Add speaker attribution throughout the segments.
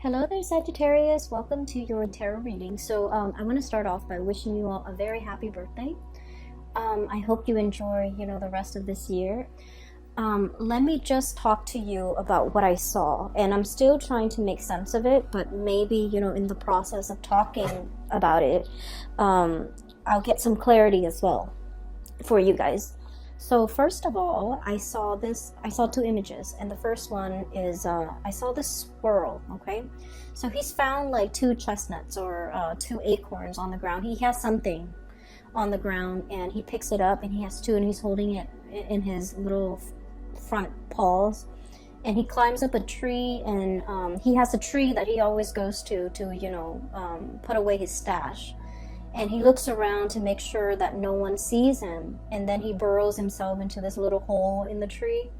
Speaker 1: Hello there, Sagittarius. Welcome to your tarot reading. I want to start off by wishing you all a very happy birthday. I hope you enjoy, the rest of this year. Let me just talk to you about what I saw, and I'm still trying to make sense of it, but maybe, in the process of talking about it, I'll get some clarity as well for you guys. So first of all, I saw two images, and the first one is, I saw this squirrel, okay? So he's found like two chestnuts or two acorns on the ground. He has something on the ground, and he picks it up, and he has two, and he's holding it in his little front paws. And he climbs up a tree, and he has a tree that he always goes to put away his stash. And he looks around to make sure that no one sees him, and then he burrows himself into this little hole in the tree,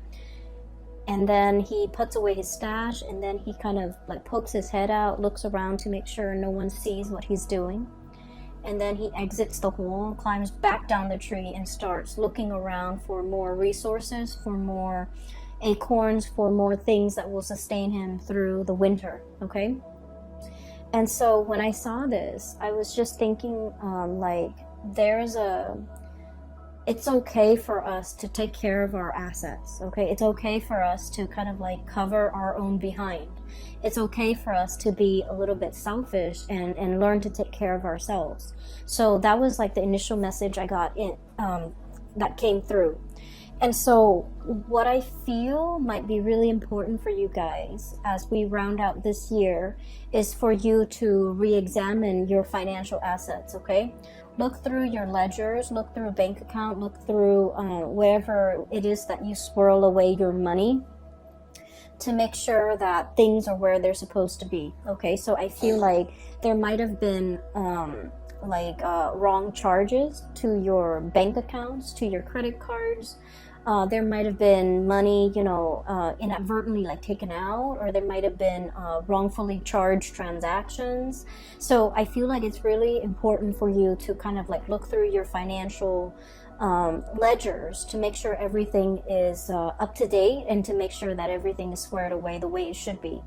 Speaker 1: and then he puts away his stash, and then he kind of like pokes his head out, looks around to make sure no one sees what he's doing, and then he exits the hole, climbs back down the tree, and starts looking around for more resources, for more acorns, for more things that will sustain him through the winter. Okay. And so when I saw this, I was just thinking, it's okay for us to take care of our assets, okay? It's okay for us to kind of like cover our own behind. It's okay for us to be a little bit selfish and learn to take care of ourselves. So that was like the initial message I got that came through. And so what I feel might be really important for you guys as we round out this year is for you to re-examine your financial assets, okay? Look through your ledgers, look through a bank account, look through wherever it is that you swirl away your money to make sure that things are where they're supposed to be, okay? So I feel like there might have been wrong charges to your bank accounts, to your credit cards. There might have been money, inadvertently like taken out, or there might have been wrongfully charged transactions. So I feel like it's really important for you to kind of like look through your financial ledgers to make sure everything is up to date and to make sure that everything is squared away the way it should be.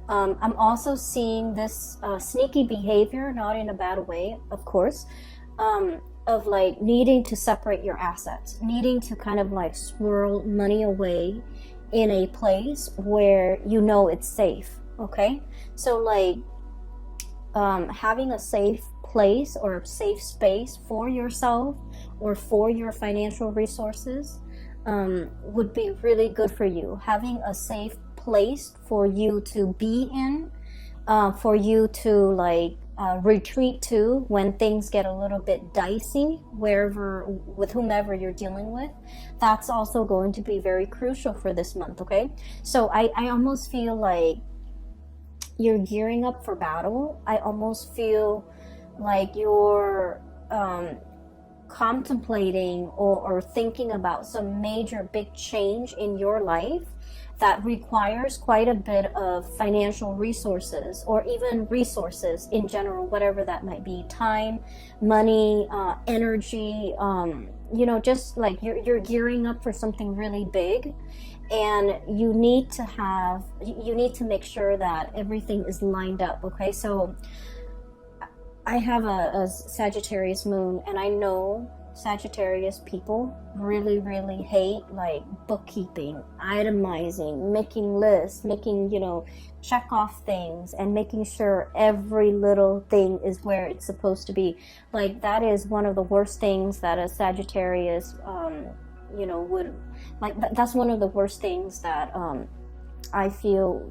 Speaker 1: I'm also seeing this sneaky behavior, not in a bad way, of course, of like needing to separate your assets, needing to kind of like swirl money away in a place where it's safe, okay? So like having a safe place or a safe space for yourself or for your financial resources would be really good for you. Having a safe place for you to be in, for you to retreat to when things get a little bit dicey, with whomever you're dealing with. That's also going to be very crucial for this month, okay? So I almost feel like you're gearing up for battle. I almost feel like you're contemplating or thinking about some major big change in your life that requires quite a bit of financial resources, or even resources in general, whatever that might be, time, money, energy, just like you're gearing up for something really big, and you need to make sure that everything is lined up, okay? So I have a Sagittarius moon, and I know Sagittarius people really, really hate like bookkeeping, itemizing, making lists, making, check off things, and making sure every little thing is where it's supposed to be. Like that is one of the worst things that a Sagittarius, would like. That's one of the worst things that I feel,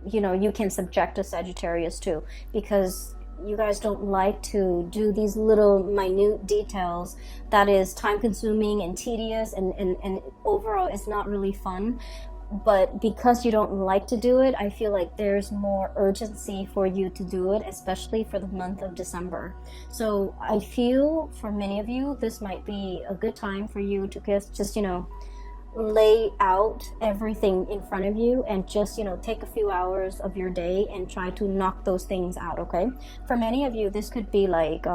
Speaker 1: you can subject a Sagittarius to, because you guys don't like to do these little minute details that is time consuming and tedious, and overall it's not really fun. But because you don't like to do it, I feel like there's more urgency for you to do it, especially for the month of December. So I feel for many of you this might be a good time for you to just lay out everything in front of you and just take a few hours of your day and try to knock those things out, okay? For many of you, this could be like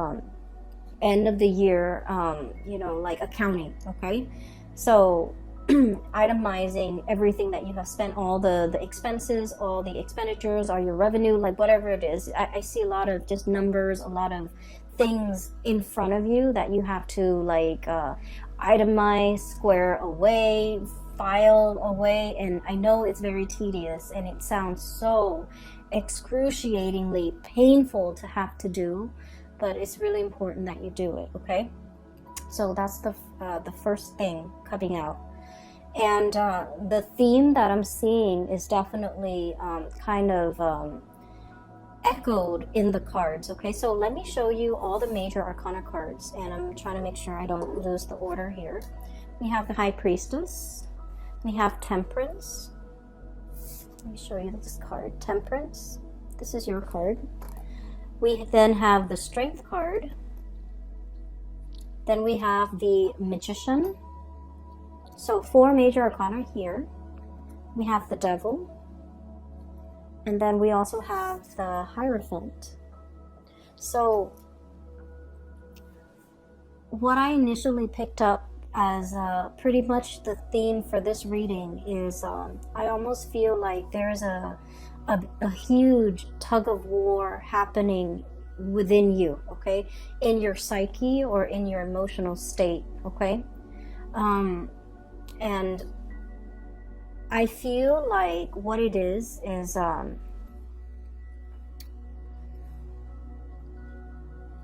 Speaker 1: end of the year like accounting, okay? So itemizing everything that you have spent, all the expenses, all the expenditures, all your revenue, like whatever it is. I see a lot of just numbers, a lot of things in front of you that you have to like itemize, square away, file away. And I know it's very tedious and it sounds so excruciatingly painful to have to do, but it's really important that you do it. Okay, so that's the first thing coming out. And the theme that I'm seeing is definitely kind of echoed in the cards. Okay, so let me show you all the major arcana cards, and I'm trying to make sure I don't lose the order here. We have the High Priestess, we have Temperance. Let me show you this card, Temperance. This is your card. We then have the Strength card. Then we have the Magician. So 4 major arcana here. We have the Devil. And then we also have the Hierophant. So what I initially picked up as pretty much the theme for this reading is I almost feel like there's a huge tug of war happening within you, okay, in your psyche or in your emotional state, okay. And I feel like what it is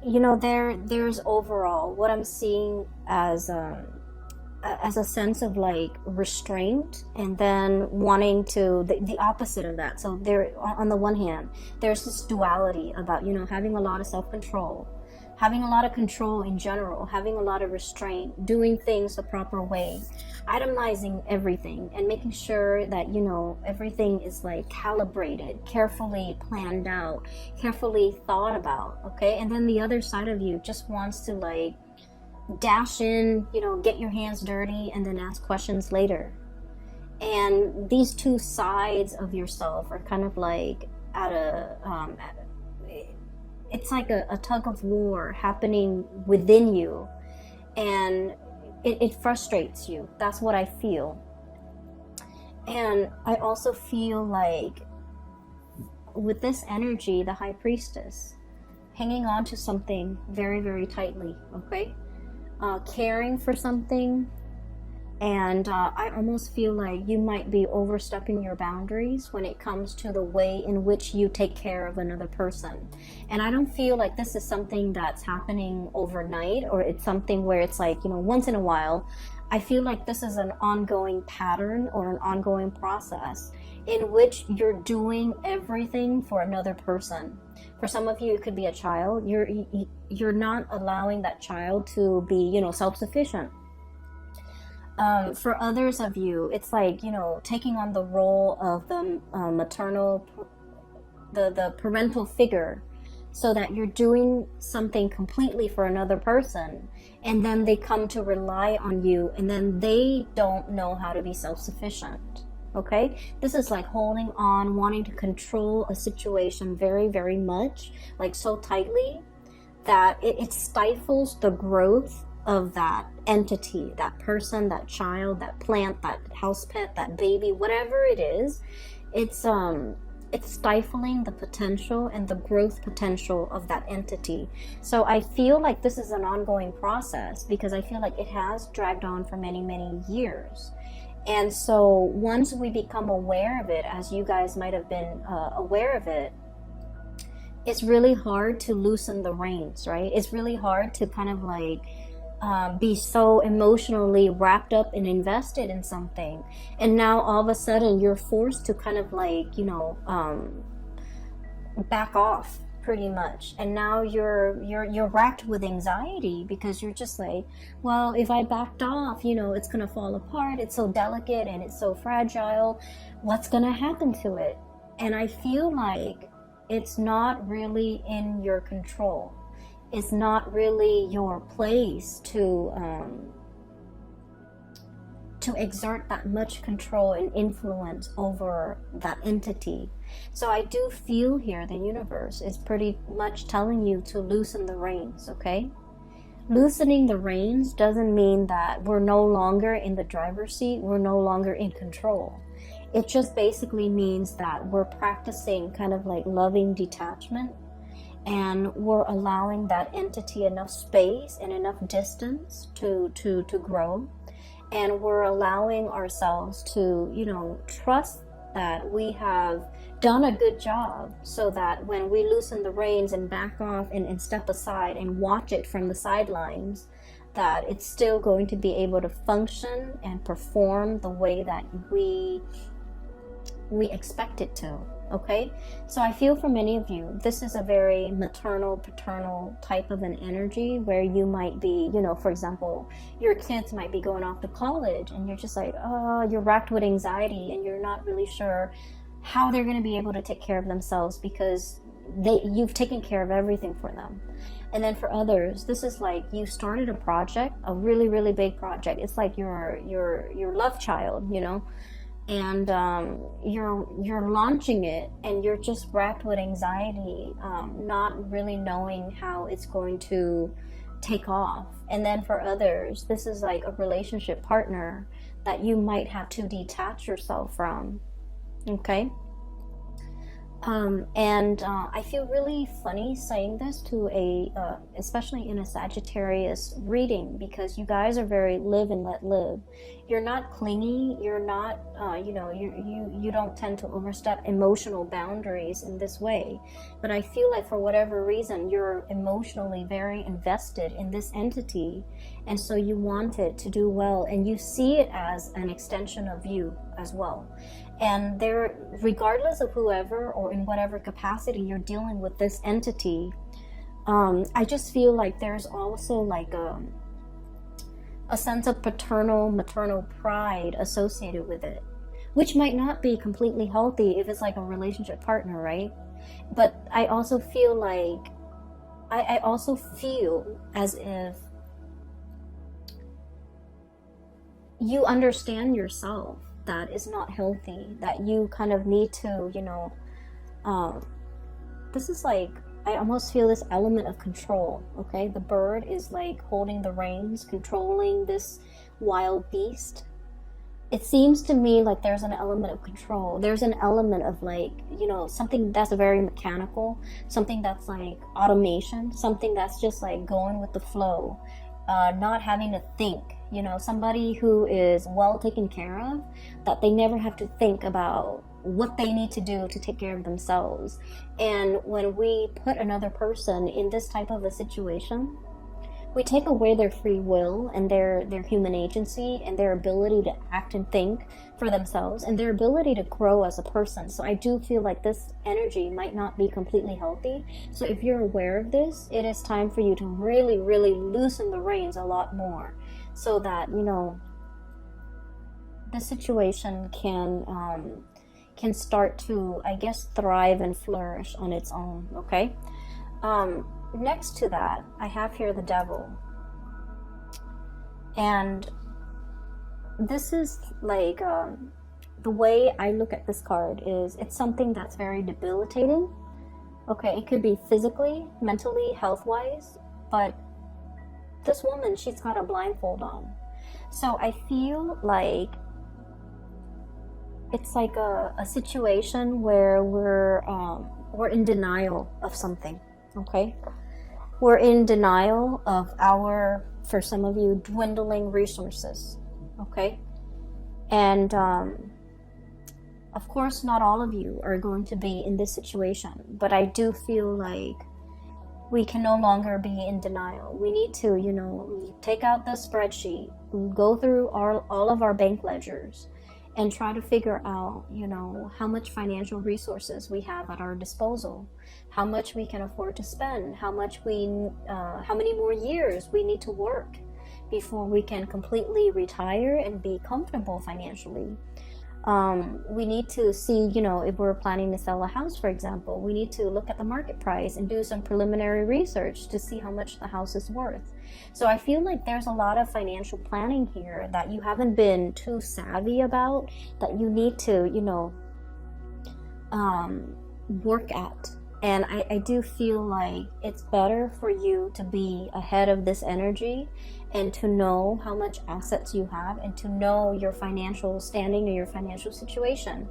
Speaker 1: you know, there's overall what I'm seeing as a sense of like restraint, and then wanting to the opposite of that. So there, on the one hand, there's this duality about, you know, having a lot of self-control, having a lot of control in general, having a lot of restraint, doing things the proper way, itemizing everything, and making sure that, you know, everything is like calibrated, carefully planned out, carefully thought about, okay? And then the other side of you just wants to like dash in, you know, get your hands dirty, and then ask questions later. And these two sides of yourself are kind of like it's like a tug of war happening within you, and it frustrates you. That's what I feel. And I also feel like with this energy, the High Priestess, hanging on to something very, very tightly, okay? Caring for something, and I almost feel like you might be overstepping your boundaries when it comes to the way in which you take care of another person. And I don't feel like this is something that's happening overnight, or it's something where it's like, you know, once in a while. I feel like this is an ongoing pattern or an ongoing process in which you're doing everything for another person. For some of you, it could be a child. You're not allowing that child to be, you know, self-sufficient. For others of you, it's like, you know, taking on the role of the maternal, the parental figure, so that you're doing something completely for another person, and then they come to rely on you, and then they don't know how to be self-sufficient. Okay, this is like holding on, wanting to control a situation very, very much, like so tightly that it stifles the growth of that entity, that person, that child, that plant, that house pet, that baby, whatever it is. It's stifling the potential and the growth potential of that entity. So I feel like this is an ongoing process, because I feel like it has dragged on for many, many years. And so once we become aware of it, as you guys might have been aware of it, it's really hard to loosen the reins, right? It's really hard to kind of like be so emotionally wrapped up and invested in something. And now all of a sudden you're forced to kind of like, you know, back off pretty much. And now you're racked with anxiety, because you're just like, well, if I backed off, you know, it's gonna fall apart. It's so delicate and it's so fragile. What's gonna happen to it? And I feel like it's not really in your control. It's not really your place to exert that much control and influence over that entity. So I do feel here the universe is pretty much telling you to loosen the reins, okay? Loosening the reins doesn't mean that we're no longer in the driver's seat, we're no longer in control. It just basically means that we're practicing kind of like loving detachment, and we're allowing that entity enough space and enough distance to grow. And we're allowing ourselves to, you know, trust that we have done a good job, so that when we loosen the reins and back off and step aside and watch it from the sidelines, that it's still going to be able to function and perform the way that we expect it to. Okay, so I feel for many of you, this is a very maternal, paternal type of an energy, where you might be, you know, for example, your kids might be going off to college, and you're just like, oh, you're racked with anxiety, and you're not really sure how they're going to be able to take care of themselves, because you've taken care of everything for them. And then for others, this is like you started a project, a really, really big project. It's like your love child, you know, and you're launching it, and you're just racked with anxiety, not really knowing how it's going to take off. And then for others, this is like a relationship partner that you might have to detach yourself from. Okay. I feel really funny saying this to especially in a Sagittarius reading, because you guys are very live and let live. You're not clingy. You're not, you don't tend to overstep emotional boundaries in this way. But I feel like for whatever reason, you're emotionally very invested in this entity. And so you want it to do well, and you see it as an extension of you as well. And there, regardless of whoever or in whatever capacity you're dealing with this entity, I just feel like there's also like a sense of paternal, maternal pride associated with it, which might not be completely healthy if it's like a relationship partner, right? But I also feel like, I also feel as if you understand yourself that is not healthy, that you kind of need to, this is like, I almost feel this element of control. Okay, the bird is like holding the reins, controlling this wild beast. It seems to me like there's an element of control. There's an element of like, something that's very mechanical, something that's like automation, something that's just like going with the flow, not having to think. Somebody who is well taken care of, that they never have to think about what they need to do to take care of themselves. And when we put another person in this type of a situation, we take away their free will and their human agency and their ability to act and think for themselves and their ability to grow as a person. So I do feel like this energy might not be completely healthy. So if you're aware of this, it is time for you to really, really loosen the reins a lot more, so that, the situation can start to, I guess, thrive and flourish on its own, okay? Next to that, I have here the devil. And this is like, the way I look at this card is, it's something that's very debilitating. Okay, it could be physically, mentally, health-wise, but this woman, she's got a blindfold on. So I feel like it's like a situation where we're in denial of something, okay? We're in denial of our, for some of you, dwindling resources, okay? And of course, not all of you are going to be in this situation, but I do feel like we can no longer be in denial. We need to, take out the spreadsheet, go through all of our bank ledgers, and try to figure out, how much financial resources we have at our disposal, how much we can afford to spend, how many more years we need to work before we can completely retire and be comfortable financially. We need to see, if we're planning to sell a house, for example, we need to look at the market price and do some preliminary research to see how much the house is worth. So I feel like there's a lot of financial planning here that you haven't been too savvy about, that you need to, work at And I do feel like it's better for you to be ahead of this energy and to know how much assets you have and to know your financial standing or your financial situation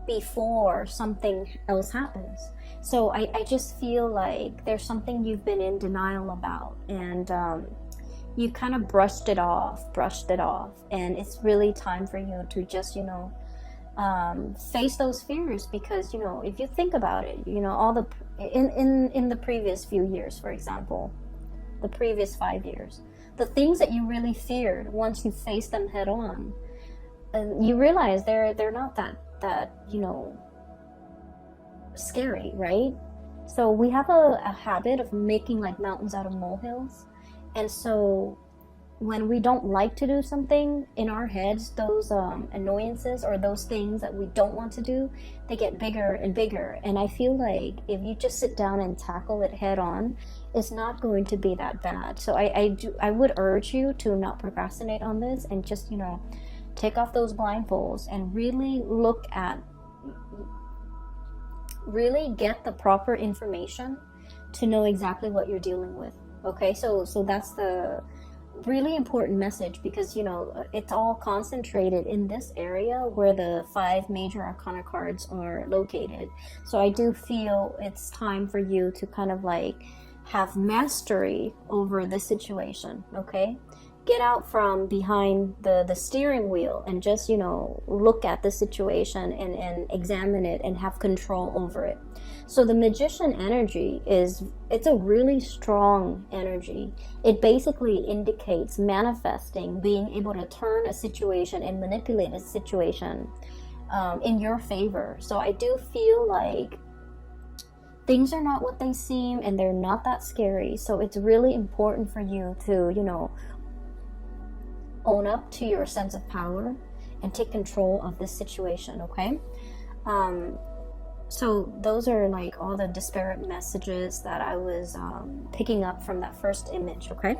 Speaker 1: before something else happens. So I just feel like there's something you've been in denial about, and you kind of brushed it off, and it's really time for you to just, face those fears. Because, if you think about it, all the in the previous few years, for example, the previous 5 years, the things that you really feared, once you face them head on, you realize they're not that scary, right? So we have a habit of making like mountains out of molehills, and so when we don't like to do something, in our heads, those annoyances or those things that we don't want to do, they get bigger and bigger. And I feel like if you just sit down and tackle it head on, it's not going to be that bad. So I would urge you to not procrastinate on this, and just, take off those blindfolds and really get the proper information to know exactly what you're dealing with. Okay, so that's the really important message, because it's all concentrated in this area where the 5 major arcana cards are located. So I do feel it's time for you to kind of like have mastery over this situation. Okay, get out from behind the steering wheel and just look at the situation and examine it and have control over it. So the Magician energy it's a really strong energy. It basically indicates manifesting, being able to turn a situation and manipulate a situation in your favor. So I do feel like things are not what they seem, and they're not that scary. So it's really important for you to own up to your sense of power and take control of this situation. Okay, so those are like all the disparate messages that I was picking up from that first image. Okay,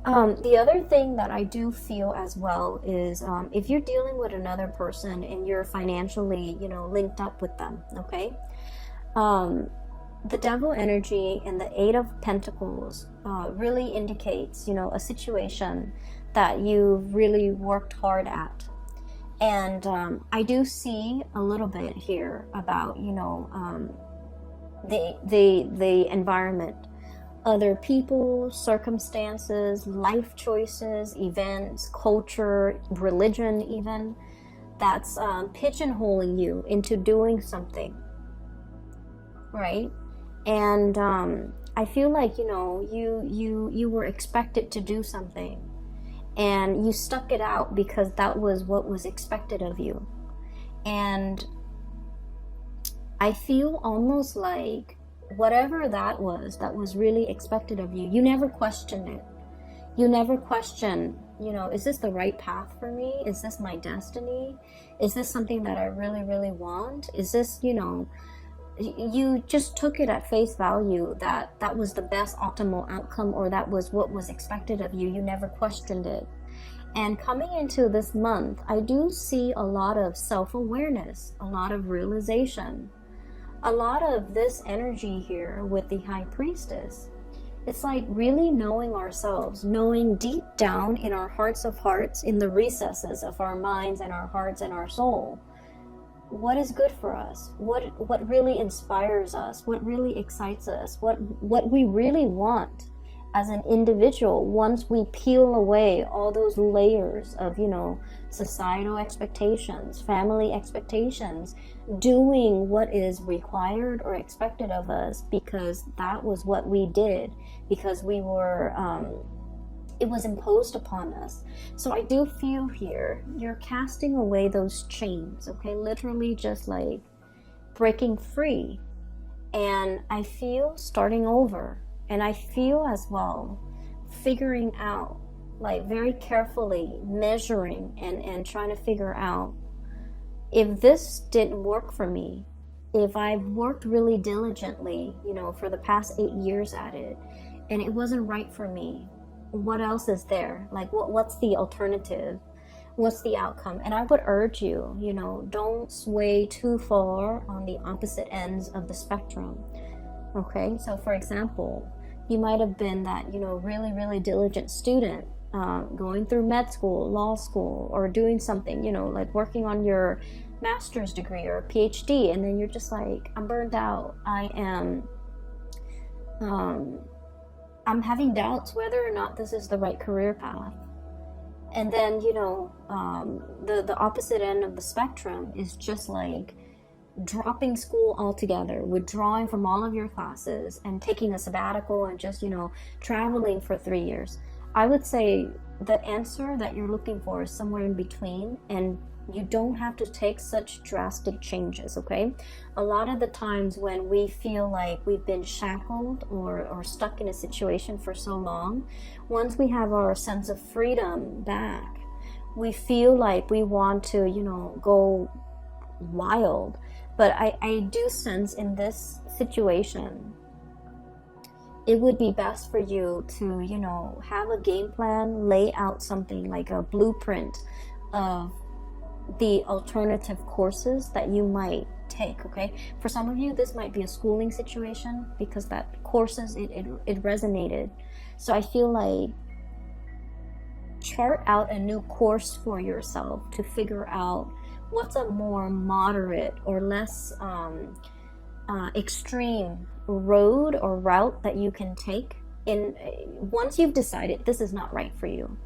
Speaker 1: the other thing that I do feel as well is if you're dealing with another person and you're financially linked up with them. Okay, the Devil energy and the 8 of Pentacles really indicates, a situation that you've really worked hard at. And I do see a little bit here about, the environment, other people, circumstances, life choices, events, culture, religion even, that's pigeonholing you into doing something, right? And I feel like you were expected to do something, and you stuck it out because that was what was expected of you. And I feel almost like whatever that was really expected of you, you never questioned it. You never questioned, is this the right path for me? Is this my destiny? Is this something that I really, really want? Is this, you just took it at face value that was the best optimal outcome, or that was what was expected of you. You never questioned it. And coming into this month, I do see a lot of self-awareness, a lot of realization, a lot of this energy here with the High Priestess. It's like really knowing ourselves, knowing deep down in our hearts of hearts, in the recesses of our minds and our hearts and our soul, what is good for us, what really inspires us, what really excites us, what we really want as an individual. Once we peel away all those layers of societal expectations, family expectations, doing what is required or expected of us because that was what we did, because we were it was imposed upon us. So I do feel here you're casting away those chains, okay? Literally just like breaking free. And I feel starting over. And I feel as well figuring out, like very carefully measuring and trying to figure out, if this didn't work for me, if I've worked really diligently, for the past 8 years at it, and it wasn't right for me, what else is there? Like, what's the alternative? What's the outcome? And I would urge you, you know, don't sway too far on the opposite ends of the spectrum. Okay, so for example, you might have been that, you know, really, really diligent student, going through med school, law school, or doing something, you know, like working on your master's degree or PhD, and then you're just like, I'm burned out. I'm having doubts whether or not this is the right career path. And then, you know, the opposite end of the spectrum is just like dropping school altogether, withdrawing from all of your classes and taking a sabbatical and just, you know, traveling for 3 years. I would say the answer that you're looking for is somewhere in between, and you don't have to take such drastic changes, okay? A lot of the times when we feel like we've been shackled or stuck in a situation for so long, once we have our sense of freedom back, we feel like we want to, you know, go wild. But I do sense in this situation, it would be best for you to, you know, have a game plan, lay out something like a blueprint of the alternative courses that you might take, okay? For some of you, this might be a schooling situation because that courses, it resonated. So I feel like chart out a new course for yourself to figure out what's a more moderate or less extreme road or route that you can take. Once you've decided this is not right for you,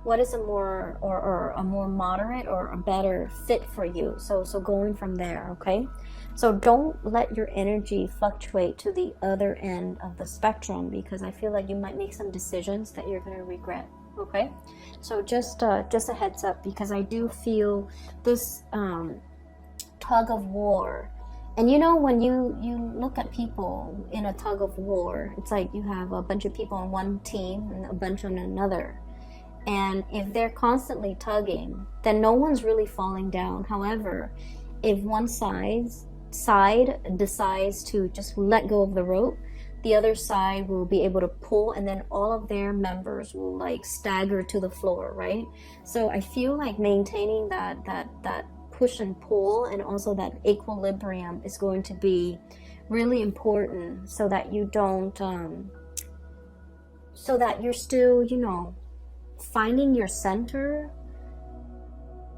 Speaker 1: what is a more or a more moderate or a better fit for you? So going from there, okay? So don't let your energy fluctuate to the other end of the spectrum, because I feel like you might make some decisions that you're going to regret, okay? So just a heads up, because I do feel this tug of war. And you know, when you look at people in a tug of war, it's like you have a bunch of people on one team and a bunch on another. And if they're constantly tugging, then no one's really falling down. However, if one side decides to just let go of the rope, the other side will be able to pull, and then all of their members will like stagger to the floor, right? So I feel like maintaining that push and pull and also that equilibrium is going to be really important, so that you don't so that you're still, you know, finding your center,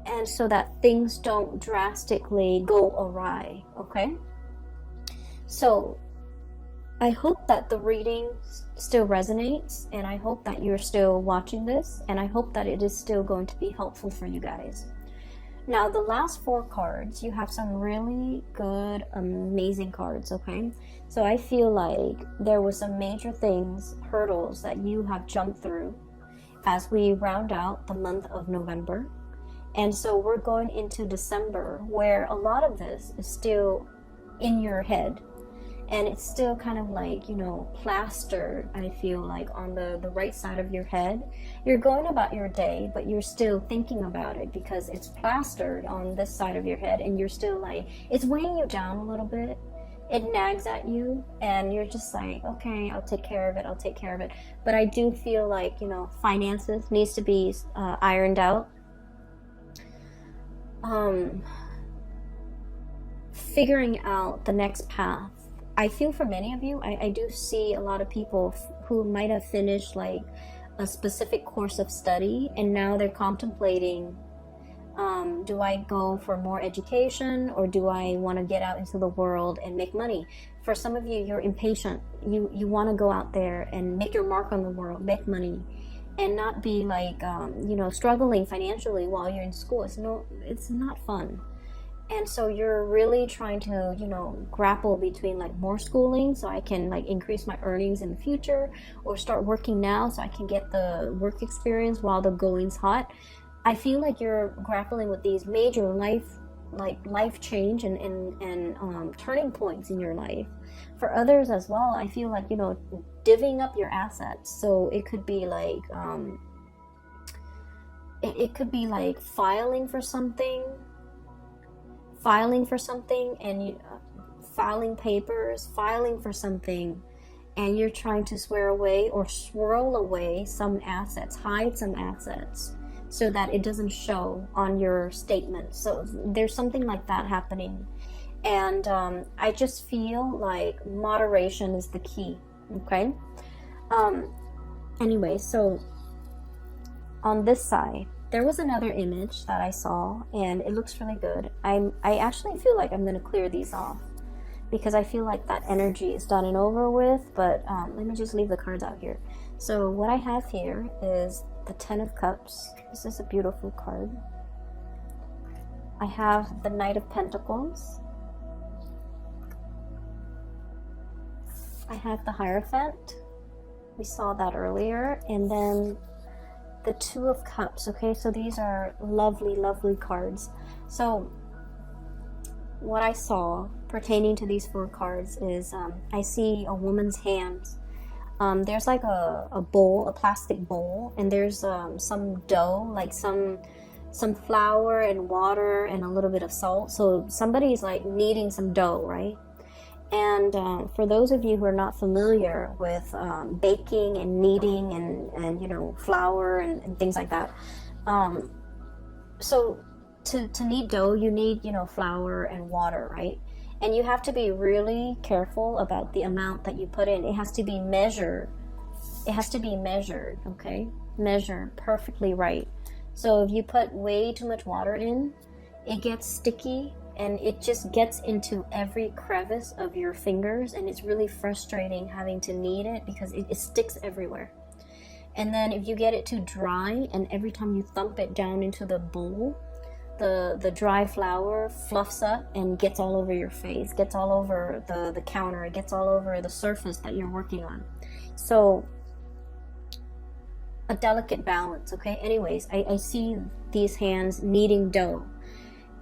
Speaker 1: and so that things don't drastically go awry, okay? So I hope that the reading still resonates, and I hope that you're still watching this, and I hope that it is still going to be helpful for you guys. Now, the last 4 cards, you have some really good, amazing cards, okay? So I feel like there were some major things, hurdles that you have jumped through as we round out the month of November. And so we're going into December, where a lot of this is still in your head, and it's still kind of like, you know, plastered, I feel like, on the right side of your head. You're going about your day, but you're still thinking about it because it's plastered on this side of your head, and you're still like, it's weighing you down a little bit. It nags at you, and you're just like, okay, I'll take care of it. But I do feel like, you know, finances needs to be ironed out. Figuring out the next path. I feel for many of you, I do see a lot of people who might have finished like a specific course of study, and now they're contemplating, do I go for more education, or do I want to get out into the world and make money? For some of you, you're impatient. You want to go out there and make your mark on the world, make money, and not be like, you know, struggling financially while you're in school. It's not fun. And so you're really trying to, you know, grapple between like more schooling so I can like increase my earnings in the future, or start working now so I can get the work experience while the going's hot. I feel like you're grappling with these major life change and turning points in your life. For others as well, I feel like, you know, divvying up your assets. So it could be like it could be like filing for something, and you filing papers, filing for something, and you're trying to swear away or swirl away some assets, hide some assets, so that it doesn't show on your statement. So there's something like that happening. And I just feel like moderation is the key. Okay. Anyway, so on this side, there was another image that I saw, and it looks really good. I actually feel like I'm going to clear these off, because I feel like that energy is done and over with. But let me just leave the cards out here. So what I have here is the Ten of Cups. This is a beautiful card. I have the Knight of Pentacles. I have the Hierophant. We saw that earlier. And then the Two of Cups. Okay, so these are lovely, lovely cards. So what I saw pertaining to these 4 cards is I see a woman's hands. There's like a bowl, a plastic bowl, and there's some dough, like some flour and water and a little bit of salt. So somebody's like kneading some dough, right? And for those of you who are not familiar with baking and kneading and you know, flour and things like that, so to knead dough, you need, you know, flour and water, right? And you have to be really careful about the amount that you put in. It has to be measured. It has to be measured, okay? Measured perfectly right. So if you put way too much water in, it gets sticky, and it just gets into every crevice of your fingers, and it's really frustrating having to knead it because it sticks everywhere. And then if you get it too dry, and every time you thump it down into the bowl, the dry flour fluffs up and gets all over your face, gets all over the counter, it gets all over the surface that you're working on. So a delicate balance, okay? Anyways, I see these hands kneading dough.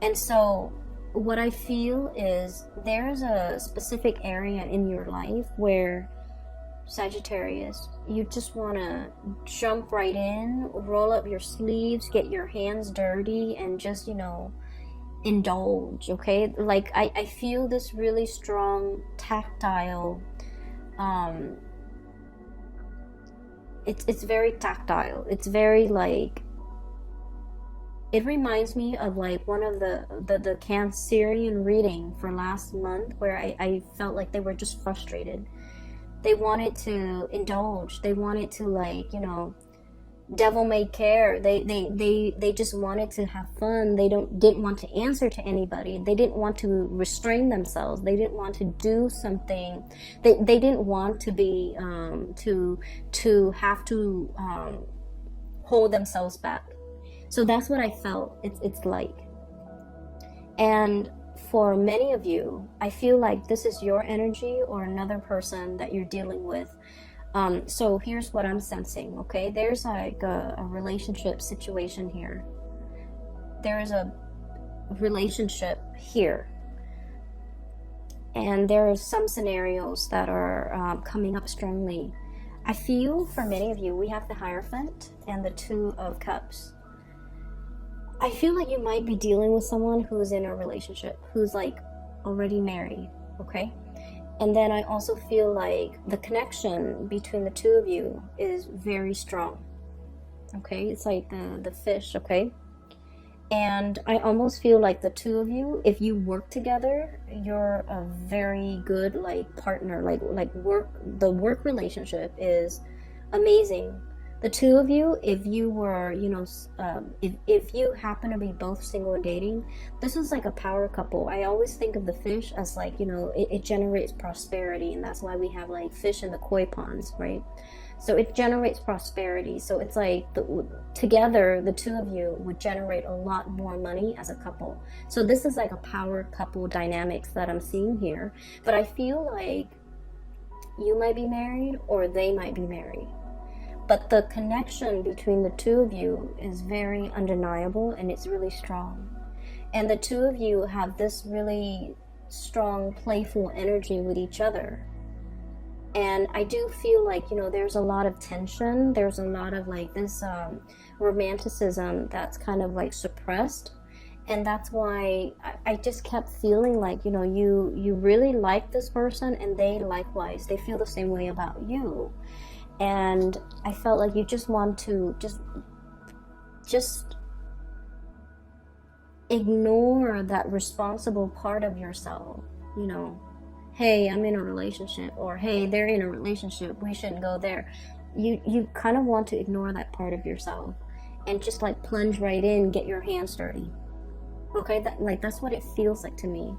Speaker 1: And so what I feel is there's a specific area in your life where, Sagittarius, you just want to jump right in, roll up your sleeves, get your hands dirty, and just, you know, indulge, okay? Like, I feel this really strong tactile, it's very tactile. It's very, like, it reminds me of like one of the Cancerian reading for last month, where I felt like they were just frustrated. They wanted to indulge. They wanted to, like, you know, devil may care. They just wanted to have fun. They didn't want to answer to anybody. They didn't want to restrain themselves. They didn't want to do something. They didn't want to be to have to hold themselves back. So that's what I felt it's like. And for many of you, I feel like this is your energy or another person that you're dealing with. So here's what I'm sensing, okay? There's like a relationship situation here. There is a relationship here. And there are some scenarios that are coming up strongly. I feel for many of you, we have the Hierophant and the Two of Cups. I feel like you might be dealing with someone who's in a relationship, who's like already married, okay? And then I also feel like the connection between the two of you is very strong, okay? It's like the fish, okay? And I almost feel like the two of you, if you work together, you're a very good like partner, the work relationship is amazing. The two of you, if you were, you know, if you happen to be both single and dating, this is like a power couple. I always think of the fish as like, you know, it generates prosperity, and that's why we have like fish in the koi ponds, right? So it generates prosperity. So it's like together, the two of you would generate a lot more money as a couple. So this is like a power couple dynamics that I'm seeing here. But I feel like you might be married or they might be married. But the connection between the two of you is very undeniable, and it's really strong. And the two of you have this really strong, playful energy with each other. And I do feel like, you know, there's a lot of tension. There's a lot of like this romanticism that's kind of like suppressed. And that's why I just kept feeling like, you know, you really like this person, and they likewise, they feel the same way about you. And I felt like you just want to just just ignore that responsible part of yourself. You know, hey, I'm in a relationship, or hey, they're in a relationship, we shouldn't go there. You kind of want to ignore that part of yourself and just like plunge right in, get your hands dirty. Okay, that's what it feels like to me.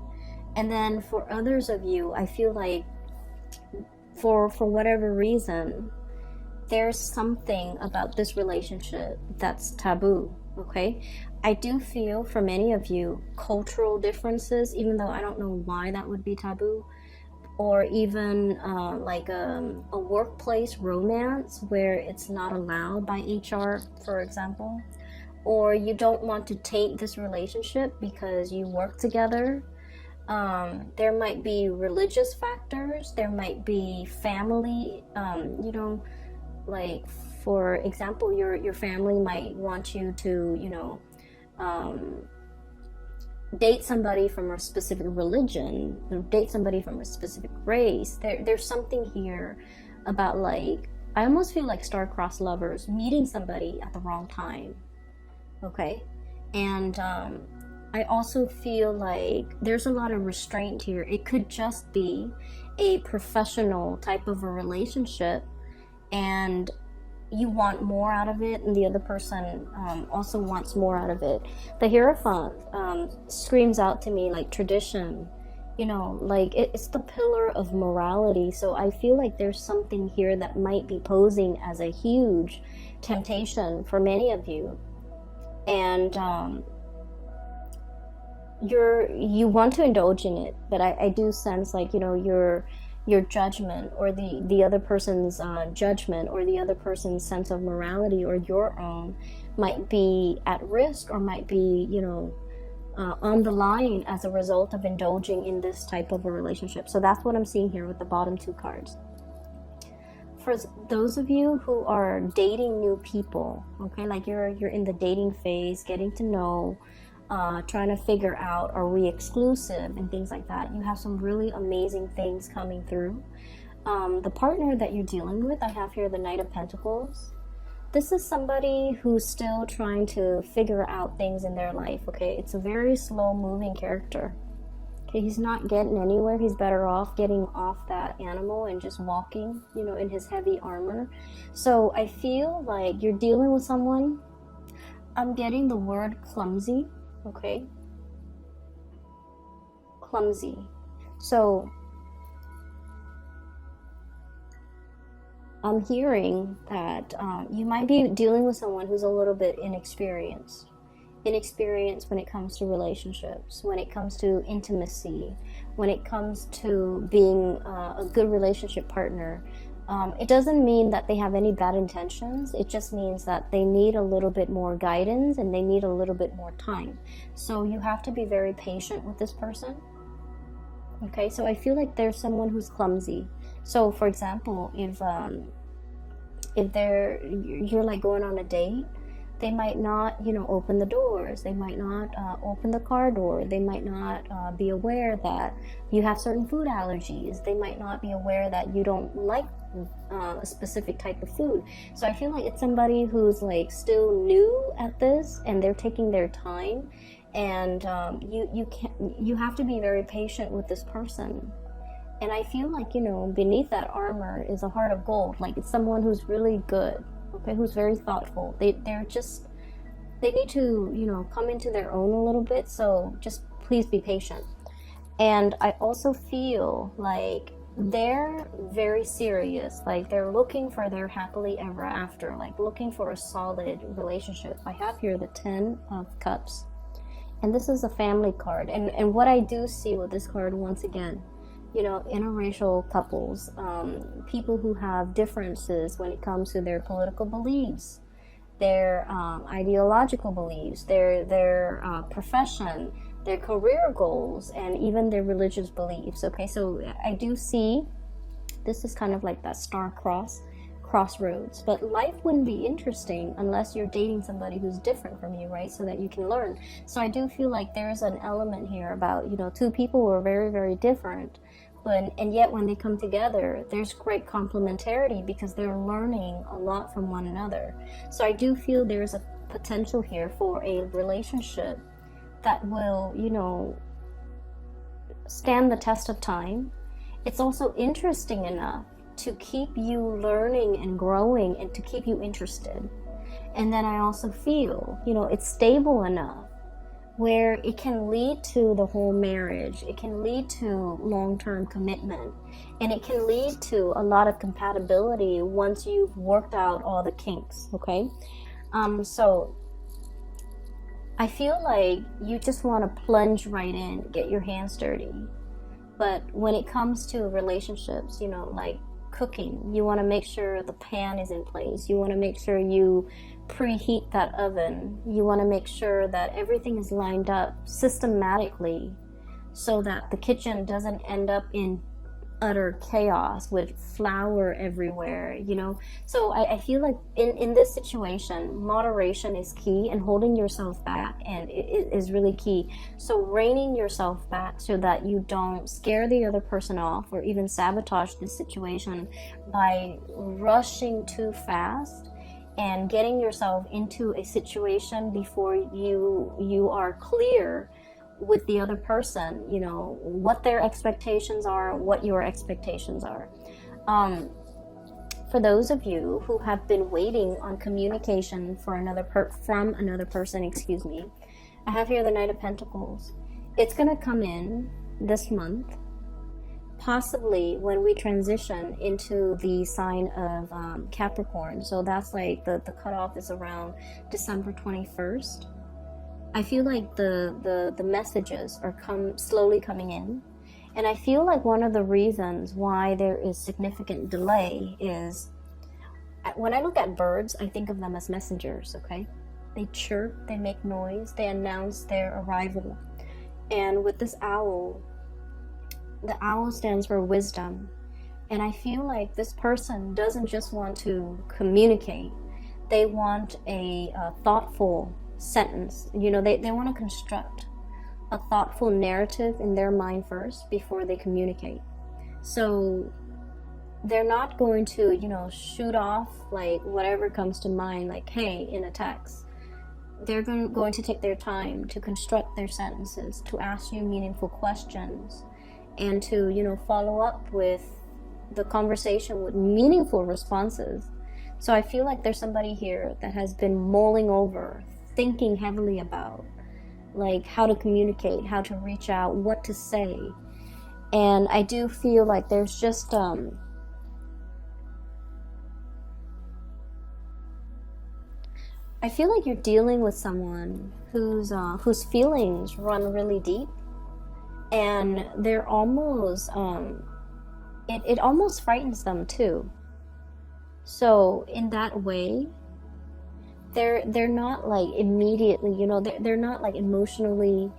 Speaker 1: And then for others of you, I feel like for whatever reason, there's something about this relationship that's taboo. Okay, I do feel for many of you, cultural differences, even though I don't know why that would be taboo, or even like a workplace romance where it's not allowed by HR, for example, or you don't want to taint this relationship because you work together. There might be religious factors, there might be family, you know, like for example, your family might want you to, you know, date somebody from a specific religion, date somebody from a specific race. There's something here about, like, I almost feel like star-crossed lovers meeting somebody at the wrong time. Okay, and I also feel like there's a lot of restraint here. It could just be a professional type of a relationship, and you want more out of it, and the other person also wants more out of it. The Hierophant screams out to me like tradition, you know, like it's the pillar of morality. So I feel like there's something here that might be posing as a huge temptation for many of you, and you want to indulge in it, but I do sense, like, you know, your judgment, or the other person's judgment, or the other person's sense of morality, or your own, might be at risk, or might be, you know, on the line as a result of indulging in this type of a relationship. So that's what I'm seeing here with the bottom two cards. For those of you who are dating new people, okay, like you're in the dating phase, getting to know, trying to figure out, are we exclusive and things like that, you have some really amazing things coming through. The partner that you're dealing with, I have here the Knight of Pentacles. This is somebody who's still trying to figure out things in their life. Okay, it's a very slow moving character. Okay, he's not getting anywhere. He's better off getting off that animal and just walking, you know, in his heavy armor. So I feel like you're dealing with someone, I'm getting the word clumsy. Okay, clumsy. So I'm hearing that you might be dealing with someone who's a little bit inexperienced when it comes to relationships, when it comes to intimacy, when it comes to being a good relationship partner. It doesn't mean that they have any bad intentions. It just means that they need a little bit more guidance, and they need a little bit more time. So you have to be very patient with this person. Okay, so I feel like there's someone who's clumsy. So for example, if you're like going on a date, they might not, you know, open the doors. They might not open the car door. They might not be aware that you have certain food allergies. They might not be aware that you don't like a specific type of food. So I feel like it's somebody who's like still new at this, and they're taking their time, and you have to be very patient with this person. And I feel like, you know, beneath that armor is a heart of gold. Like, it's someone who's really good, okay, who's very thoughtful. They need to, you know, come into their own a little bit. So just please be patient. And I also feel like they're very serious. Like, they're looking for their happily ever after, like looking for a solid relationship. I have here the 10 of Cups, and this is a family card. And what I do see with this card, once again, you know, interracial couples, people who have differences when it comes to their political beliefs, their ideological beliefs, their profession, their career goals, and even their religious beliefs. Okay, so I do see this is kind of like that crossroads. But life wouldn't be interesting unless you're dating somebody who's different from you, right? So that you can learn. So I do feel like there's an element here about, you know, two people who are very, very different, and yet when they come together, there's great complementarity because they're learning a lot from one another. So I do feel there's a potential here for a relationship that will, you know, stand the test of time. It's also interesting enough to keep you learning and growing and to keep you interested. And then I also feel, you know, it's stable enough where it can lead to the whole marriage. It can lead to long-term commitment, and it can lead to a lot of compatibility once you've worked out all the kinks, okay? So I feel like you just want to plunge right in, get your hands dirty. But when it comes to relationships, you know, like cooking, you want to make sure the pan is in place. You want to make sure you preheat that oven. You want to make sure that everything is lined up systematically so that the kitchen doesn't end up in utter chaos with flour everywhere, you know. So I feel like in this situation, moderation is key, and holding yourself back and it is really key. So reining yourself back so that you don't scare the other person off or even sabotage the situation by rushing too fast and getting yourself into a situation before you are clear with the other person, you know, what their expectations are, what your expectations are. For those of you who have been waiting on communication from another person, excuse me, I have here the Knight of Pentacles. It's going to come in this month, possibly when we transition into the sign of Capricorn. So that's like the cutoff is around December 21st. I feel like the messages are slowly coming in. And I feel like one of the reasons why there is significant delay is, when I look at birds, I think of them as messengers, okay? They chirp, they make noise, they announce their arrival. And with this owl, the owl stands for wisdom. And I feel like this person doesn't just want to communicate. They want a thoughtful sentence. You know, they want to construct a thoughtful narrative in their mind first before they communicate. So they're not going to, you know, shoot off like whatever comes to mind, like, hey, in a text. They're going to take their time to construct their sentences, to ask you meaningful questions, and to, you know, follow up with the conversation with meaningful responses. So I feel like there's somebody here that has been mulling over, thinking heavily about like how to communicate, how to reach out, what to say. And I do feel like there's just I feel like you're dealing with someone whose feelings run really deep, and they're almost it almost frightens them too. So in that way, they're not like immediately, you know, they're not like emotionally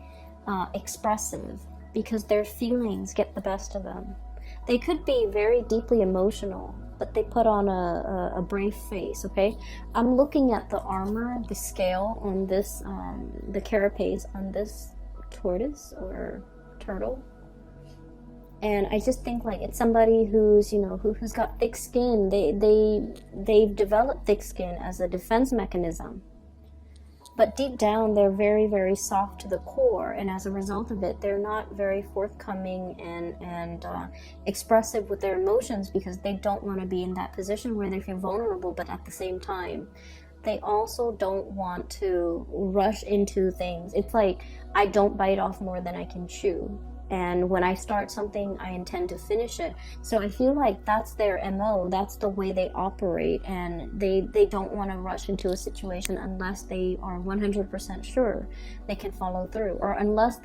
Speaker 1: expressive because their feelings get the best of them. They could be very deeply emotional, but they put on a brave face, okay? I'm looking at the armor, the scale on this, the carapace on this tortoise or turtle. And I just think like it's somebody who's, you know, who's got thick skin. They've developed thick skin as a defense mechanism. But deep down, they're very, very soft to the core. And as a result of it, they're not very forthcoming and expressive with their emotions because they don't want to be in that position where they feel vulnerable. But at the same time, they also don't want to rush into things. It's like, I don't bite off more than I can chew. And when I start something, I intend to finish it. So I feel like that's their MO. That's the way they operate. And they don't want to rush into a situation unless they are 100% sure they can follow through. Or unless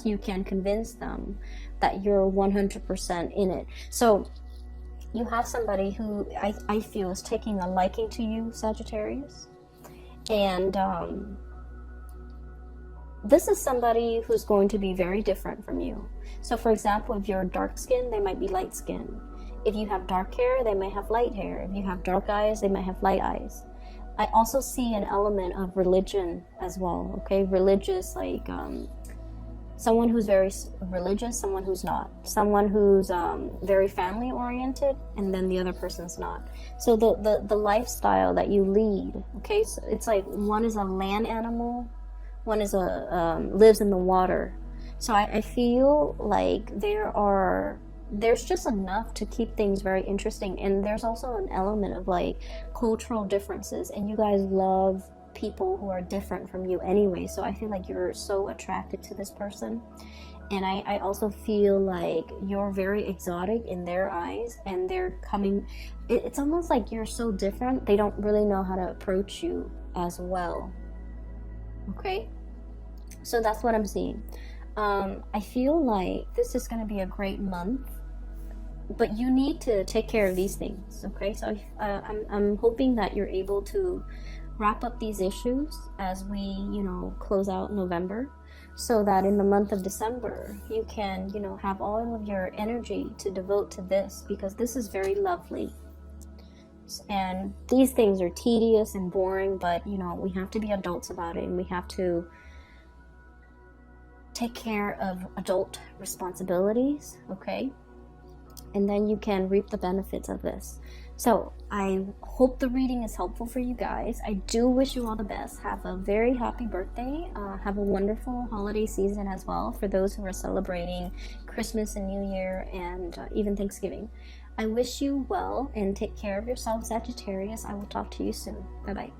Speaker 1: you can convince them that you're 100% in it. So you have somebody who I feel is taking a liking to you, Sagittarius. And this is somebody who's going to be very different from you. So for example, if you're dark skin, they might be light skin. If you have dark hair, they may have light hair. If you have dark eyes, they might have light eyes. I also see an element of religion as well, okay? Religious, like someone who's very religious, someone who's not, someone who's very family oriented, and then the other person's not. So the lifestyle that you lead, okay, so it's like one is a land animal, one is lives in the water. So I feel like there's just enough to keep things very interesting, and there's also an element of like cultural differences, and you guys love people who are different from you anyway. So I feel like you're so attracted to this person, and I also feel like you're very exotic in their eyes, and they're coming, it's almost like you're so different they don't really know how to approach you as well. Okay, so that's what I'm seeing. I feel like this is going to be a great month, but you need to take care of these things. Okay, so I'm hoping that you're able to wrap up these issues as we, close out November, so that in the month of December you can, have all of your energy to devote to this, because this is very lovely. And these things are tedious and boring, but we have to be adults about it, and we have to take care of adult responsibilities, okay? And then you can reap the benefits of this. So I hope the reading is helpful for you guys. I do wish you all the best. Have a very happy birthday. Have a wonderful holiday season as well for those who are celebrating Christmas and New Year, and even Thanksgiving. I wish you well, and take care of yourself, Sagittarius. I will talk to you soon. Bye-bye.